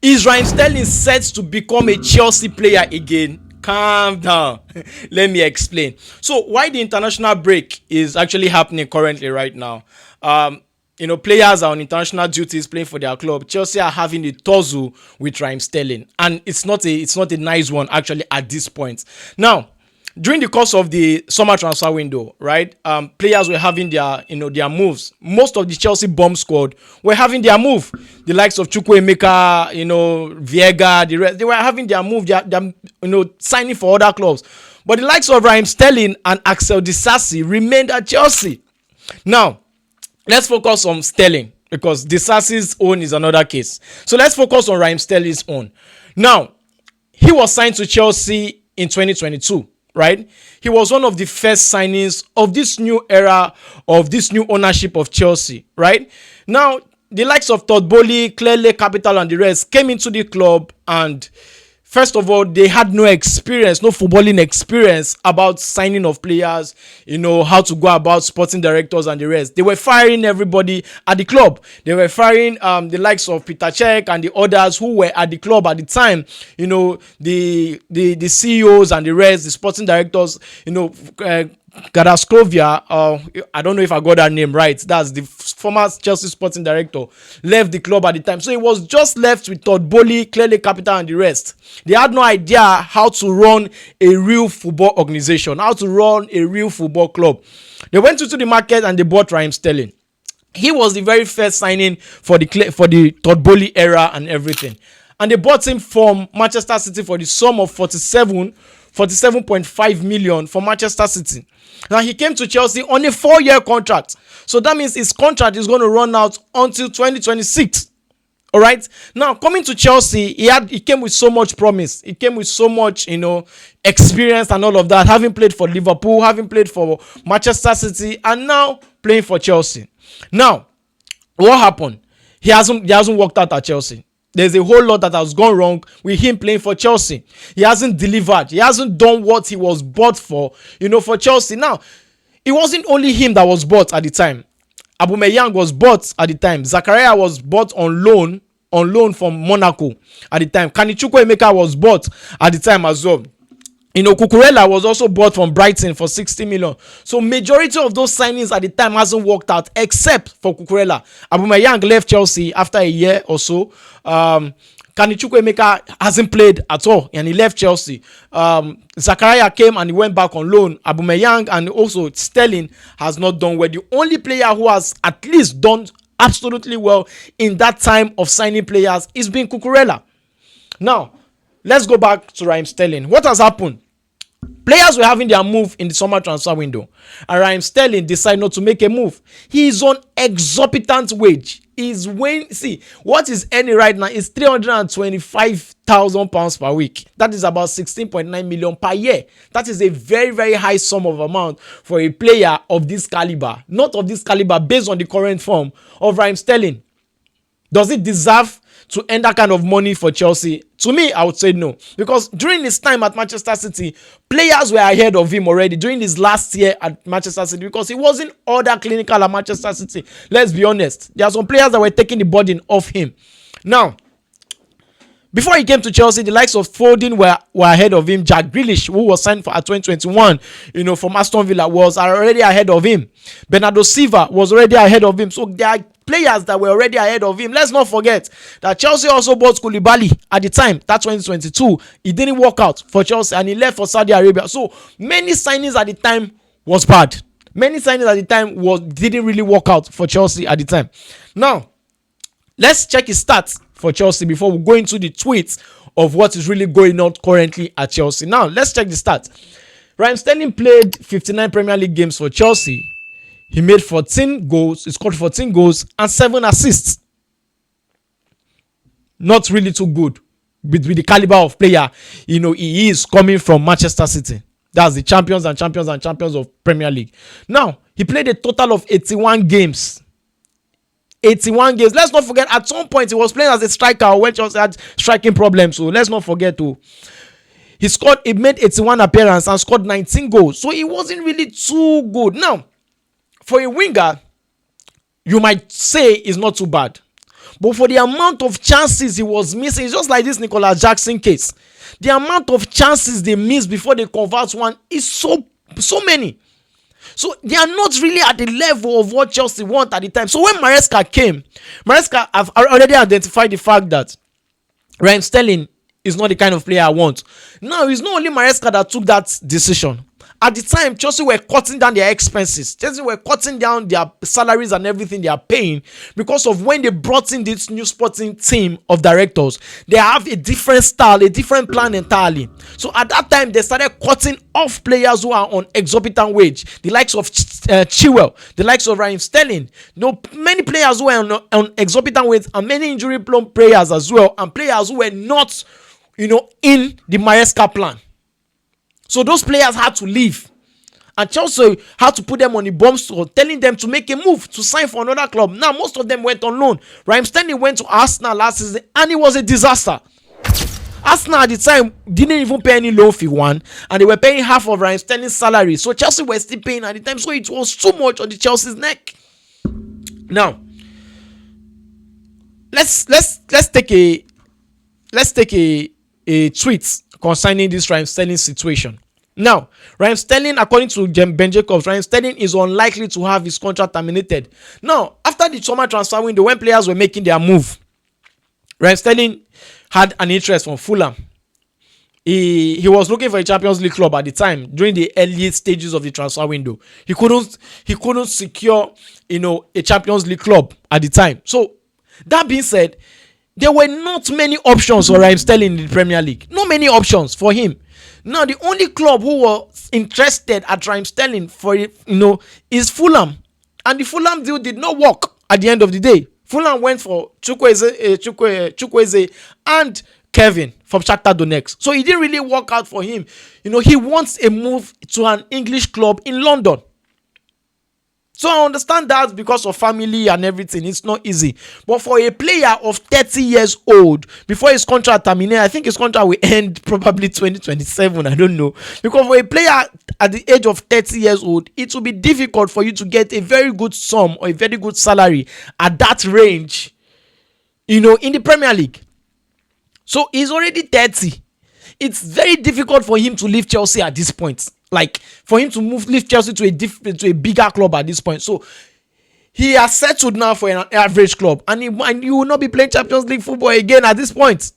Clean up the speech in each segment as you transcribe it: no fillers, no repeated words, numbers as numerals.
Is Raheem Sterling set to become a Chelsea player again? Calm down. Let me explain. So, why the international break is actually happening currently right now? Um, players are on international duties playing for their club. Chelsea are having a tussle with Raheem Sterling, and it's not a nice one actually at this point. Now, during the course of the summer transfer window, right? Players were having their moves. Most of the Chelsea bomb squad were having their move. The likes of Chukwuemeka, Viega, the rest, they were having their move. They're signing for other clubs. But the likes of Raheem Sterling and Axel Disasi remained at Chelsea. Now, let's focus on Sterling because Disasi's own is another case. So let's focus on Raheem Sterling's own. Now, he was signed to Chelsea in 2022, right? He was one of the first signings of this new era, of this new ownership of Chelsea, right? Now, the likes of Todd Bowley, Clearly Capital, and the rest came into the club, and first of all, they had no experience, no footballing experience about signing of players, how to go about sporting directors and the rest. They were firing everybody at the club. They were firing the likes of Peter Cech and the others who were at the club at the time, the CEOs and the rest, the sporting directors, Gadaskovia, I don't know if I got that name right. That's the former Chelsea sporting director, left the club at the time. So it was just left with Todd Bowley, Clearly Capital, and the rest. They had no idea how to run a real football organization, how to run a real football club. They went into the market and they bought Raheem Sterling. He was the very first signing for the Todd Bowley era and everything. And they bought him from Manchester City for the sum of 47.5 million for Manchester City. Now he came to Chelsea on a 4-year contract. So that means his contract is going to run out until 2026. All right. Now coming to Chelsea, he came with so much promise. He came with so much, experience and all of that. Having played for Liverpool, having played for Manchester City, and now playing for Chelsea. Now, what happened? He hasn't worked out at Chelsea. There's a whole lot that has gone wrong with him playing for Chelsea. He hasn't delivered. He hasn't done what he was bought for, for Chelsea. Now, it wasn't only him that was bought at the time. Aubameyang was bought at the time. Zakaria was bought on loan from Monaco at the time. Chukwuemeka was bought at the time as well. Cucurella was also bought from Brighton for 60 million. So majority of those signings at the time hasn't worked out except for Cucurella. Aubameyang left Chelsea after a year or so. Chukwuemeka hasn't played at all and he left Chelsea. Zakaria came and he went back on loan. Aubameyang and also Sterling has not done well. The only player who has at least done absolutely well in that time of signing players is being Cucurella. Now, let's go back to Raheem Sterling. What has happened? Players were having their move in the summer transfer window, and Raheem Sterling decided not to make a move. He is on exorbitant wage. What is earning right now is £325,000 per week. That is about 16.9 million per year. That is a very, very high sum of amount for a player of this caliber. Not of this caliber based on the current form of Raheem Sterling. Does it deserve to earn that kind of money for Chelsea? To me, I would say no. Because during his time at Manchester City, players were ahead of him already during his last year at Manchester City because he wasn't all that clinical at Manchester City. Let's be honest. There are some players that were taking the burden off him. Now, before he came to Chelsea, the likes of Foden were ahead of him. Jack Grealish, who was signed for at 2021, from Aston Villa, was already ahead of him. Bernardo Silva was already ahead of him. So there are players that were already ahead of him. Let's not forget that Chelsea also bought Koulibaly at the time, that 2022. It didn't work out for Chelsea and he left for Saudi Arabia. So many signings at the time was bad. Many signings at the time didn't really work out for Chelsea at the time. Now, let's check his stats for Chelsea before we go into the tweets of what is really going on currently at Chelsea. Now, let's check the stats. Raheem Sterling played 59 Premier League games for Chelsea. He made 14 goals. He scored 14 goals and 7 assists. Not really too good with the caliber of player he is coming from Manchester City. That's the champions and champions and champions of Premier League. Now, he played a total of 81 games. 81 games. Let's not forget, at some point, he was playing as a striker when Chelsea had striking problems. So let's not forget to. He made 81 appearances and scored 19 goals. So he wasn't really too good. Now, for a winger, you might say it's not too bad. But for the amount of chances he was missing, it's just like this Nicolas Jackson case. The amount of chances they miss before they convert one is so many. So they are not really at the level of what Chelsea want at the time. So when Maresca came, Maresca have already identified the fact that Raheem Sterling is not the kind of player I want. Now, it's not only Maresca that took that decision. At the time, Chelsea were cutting down their expenses. Chelsea were cutting down their salaries and everything they are paying because of when they brought in this new sporting team of directors. They have a different style, a different plan entirely. So at that time, they started cutting off players who are on exorbitant wage. The likes of Chilwell, the likes of Raheem Sterling. Many players who were on exorbitant wage, and many injury-prone players as well, and players who were not, in the Maresca plan. So those players had to leave, and Chelsea had to put them on the bomb store, telling them to make a move to sign for another club. Now most of them went on loan. Raheem Sterling went to Arsenal last season, and it was a disaster. Arsenal at the time didn't even pay any loan fee one, and they were paying half of Raheem Sterling's salary. So Chelsea were still paying at the time, so it was too much on the Chelsea's neck. Now let's take a tweet concerning this Raheem Sterling situation. Now, Raheem Sterling, according to Ben Jacobs, Raheem Sterling is unlikely to have his contract terminated. Now, after the summer transfer window, when players were making their move, Raheem Sterling had an interest from Fulham. He was looking for a Champions League club at the time during the early stages of the transfer window. He couldn't secure, a Champions League club at the time. So, that being said, there were not many options for Raheem Sterling in the Premier League. Not many options for him. Now, the only club who was interested at Raheem Sterling is Fulham. And the Fulham deal did not work at the end of the day. Fulham went for Chukwueze and Kevin from Shakhtar Donetsk. So it didn't really work out for him. He wants a move to an English club in London. So I understand that because of family and everything, it's not easy. But for a player of 30 years old, before his contract terminates, I think his contract will end probably 2027. I don't know. Because for a player at the age of 30 years old, it will be difficult for you to get a very good sum or a very good salary at that range, in the Premier League. So he's already 30. It's very difficult for him to leave Chelsea at this point. Like, for him to leave Chelsea to a bigger club at this point. So he has settled now for an average club, and he will not be playing Champions League football again at this point.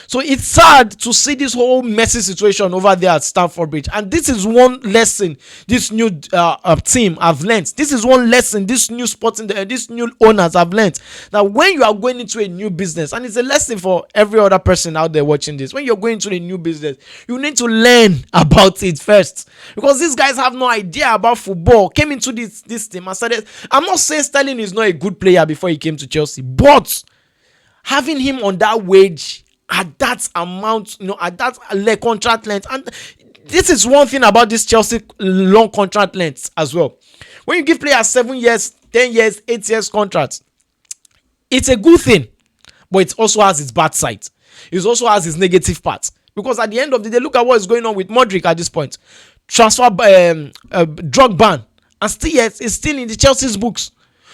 So it's sad to see this whole messy situation over there at Stamford Bridge. And this is one lesson this new team have learned. This is one lesson these new owners have learned. That when you are going into a new business, and it's a lesson for every other person out there watching this, when you're going into a new business, you need to learn about it first. Because these guys have no idea about football. Came into this team and started. I'm not saying Sterling is not a good player before he came to Chelsea, but having him on that wage, at that amount, at that contract length. And this is one thing about this Chelsea long contract length as well. When you give players 7 years, 10 years, 8 years contracts, it's a good thing, but it also has its bad side. It also has its negative part. Because at the end of the day, look at what is going on with Modric at this point. Transfer drug ban, and it's still in the Chelsea's books.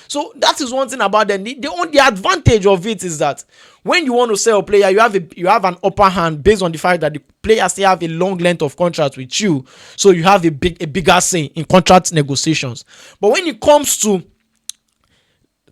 So that is one thing about them. The advantage of it is that when you want to sell a player, you have an upper hand based on the fact that the players still have a long length of contract with you. So you have a bigger say in contract negotiations. But when it comes to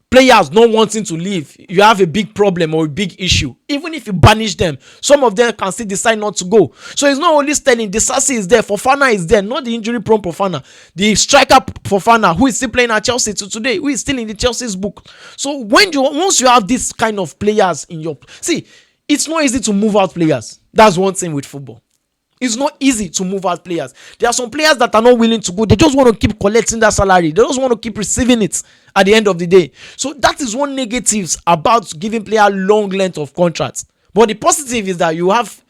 players not wanting to leave, you have a big problem or a big issue. Even if you banish them, some of them can still decide not to go. So it's not only Sterling. Disasi is there. Fofana is there. Not the injury prone Fofana. The striker Fofana, who is still playing at Chelsea today, who is still in the Chelsea's book. So once you have this kind of players in your... See, it's not easy to move out players. That's one thing with football. It's not easy to move out players. There are some players that are not willing to go. They just want to keep collecting that salary. They just want to keep receiving it at the end of the day. So that is one negatives about giving player long length of contracts. But the positive is that you have,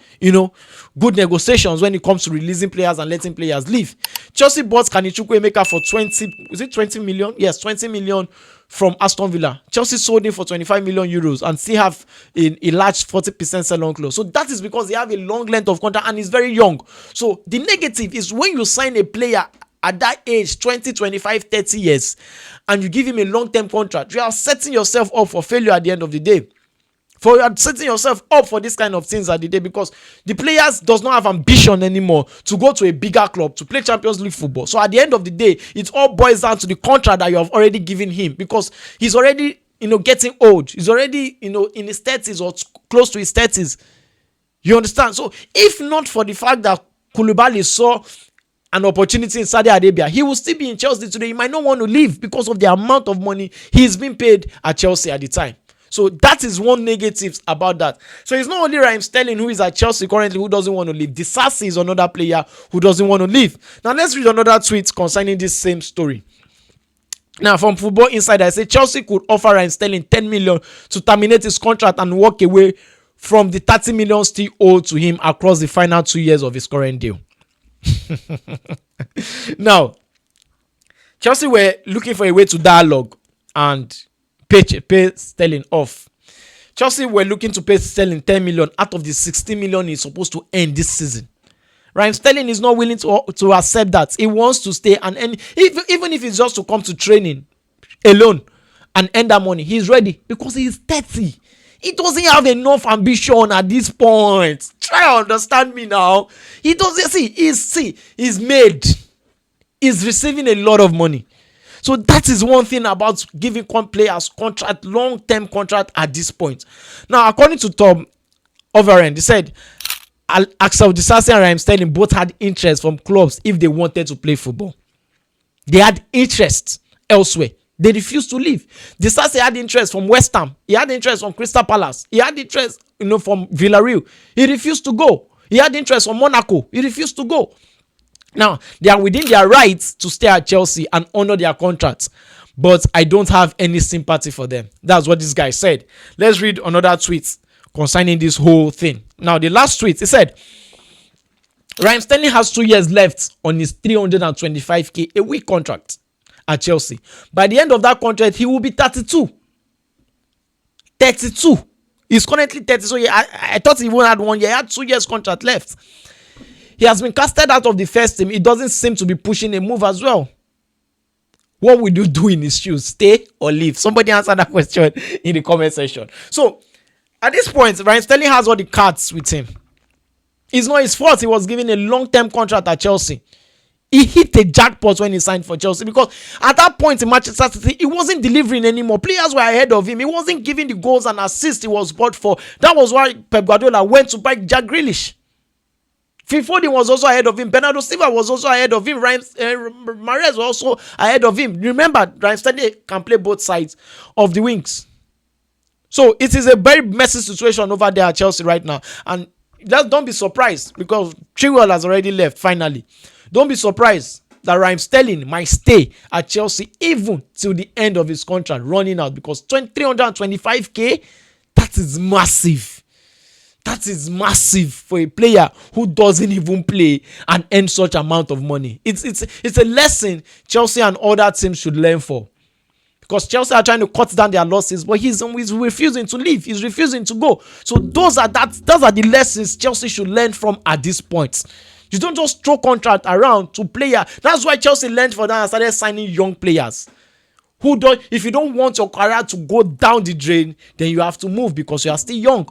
good negotiations when it comes to releasing players and letting players leave. Chelsea bought Kanichukwu for 20 million? Yes, 20 million from Aston Villa. Chelsea sold him for 25 million euros and still have a large 40% sell-on clause. So that is because they have a long length of contract and he's very young. So the negative is when you sign a player at that age, 20, 25, 30 years, and you give him a long-term contract, you are setting yourself up for failure at the end of the day. For setting yourself up for this kind of things at the day, because the players does not have ambition anymore to go to a bigger club to play Champions League football. So at the end of the day, it all boils down to the contract that you have already given him, because he's already getting old. He's already in his 30s or close to his 30s. You understand? So if not for the fact that Koulibaly saw an opportunity in Saudi Arabia, he will still be in Chelsea today. He might not want to leave because of the amount of money he's been paid at Chelsea at the time. So that is one negative about that. So it's not only Raheem Sterling who is at Chelsea currently who doesn't want to leave. Disasi is another player who doesn't want to leave. Now let's read another tweet concerning this same story. Now from Football Insider, I say Chelsea could offer Raheem Sterling 10 million to terminate his contract and walk away from the 30 million still owed to him across the final 2 years of his current deal. Now, Chelsea were looking for a way to dialogue and pay Sterling off. Chelsea were looking to pay Sterling 10 million out of the 16 million he's supposed to earn this season. Raheem Sterling is not willing to accept that. He wants to stay and earn, even if it's just to come to training alone and earn that money. He's ready because he's 30. He doesn't have enough ambition at this point. Try to understand me now. He doesn't he's made. He's receiving a lot of money. So that is one thing about giving players contract, long-term contract at this point. Now, according to Tom Overend, he said Axel Disasi and Raheem Sterling both had interest from clubs if they wanted to play football. They had interest elsewhere. They refused to leave. Disasi had interest from West Ham. He had interest from Crystal Palace. He had interest, from Villarreal. He refused to go. He had interest from Monaco. He refused to go. Now, they are within their rights to stay at Chelsea and honor their contracts. But I don't have any sympathy for them. That's what this guy said. Let's read another tweet concerning this whole thing. Now, the last tweet, he said, Raheem Sterling has 2 years left on his 325k a week contract at Chelsea. By the end of that contract, he will be 32. 32. He's currently 30. So I thought he won't had 1 year. He had 2 years contract left. He has been casted out of the first team. He doesn't seem to be pushing a move as well. What would you do in his shoes? Stay or leave? Somebody answer that question in the comment section. So, at this point, Raheem Sterling has all the cards with him. It's not his fault he was given a long-term contract at Chelsea. He hit a jackpot when he signed for Chelsea, because at that point in Manchester City, he wasn't delivering anymore. Players were ahead of him. He wasn't giving the goals and assists he was bought for. That was why Pep Guardiola went to buy Jack Grealish. Phil Foden was also ahead of him. Bernardo Silva was also ahead of him. Mahrez was also ahead of him. Remember, Raheem Sterling can play both sides of the wings. So it is a very messy situation over there at Chelsea right now. And just don't be surprised, because Chilwell has already left finally. Don't be surprised that Raheem Sterling might stay at Chelsea even till the end of his contract running out, because 325k, that is massive. That is massive for a player who doesn't even play and earn such amount of money. It's a lesson Chelsea and other teams should learn for. Because Chelsea are trying to cut down their losses, but he's refusing to leave. He's refusing to go. So those are the lessons Chelsea should learn from at this point. You don't just throw contract around to player. That's why Chelsea learned for that and started signing young players. If you don't want your career to go down the drain, then you have to move because you are still young.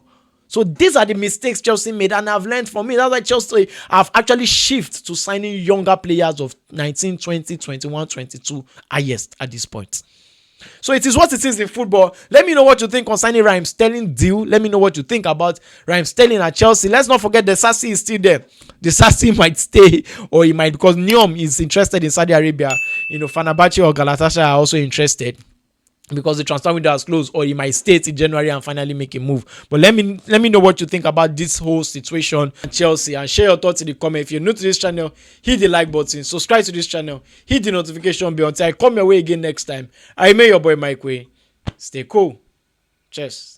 So these are the mistakes Chelsea made, and I've learned from it. That's why Chelsea have actually shifted to signing younger players of 19, 20, 21, 22 highest at this point. So it is what it is in football. Let me know what you think concerning Raheem Sterling deal. Let me know what you think about Raheem Sterling at Chelsea. Let's not forget the Disasi is still there. The Disasi might stay, or he might, because Neom is interested in Saudi Arabia. Fenerbahce or Galatasaray are also interested, because the transfer window has closed, or he might stay till January and finally make a move. But let me know what you think about this whole situation at Chelsea, and share your thoughts in the comment. If you're new to this channel, hit the like button, subscribe to this channel, hit the notification bell until I come your way again next time. I remain your boy Mike Way. Stay cool. Cheers.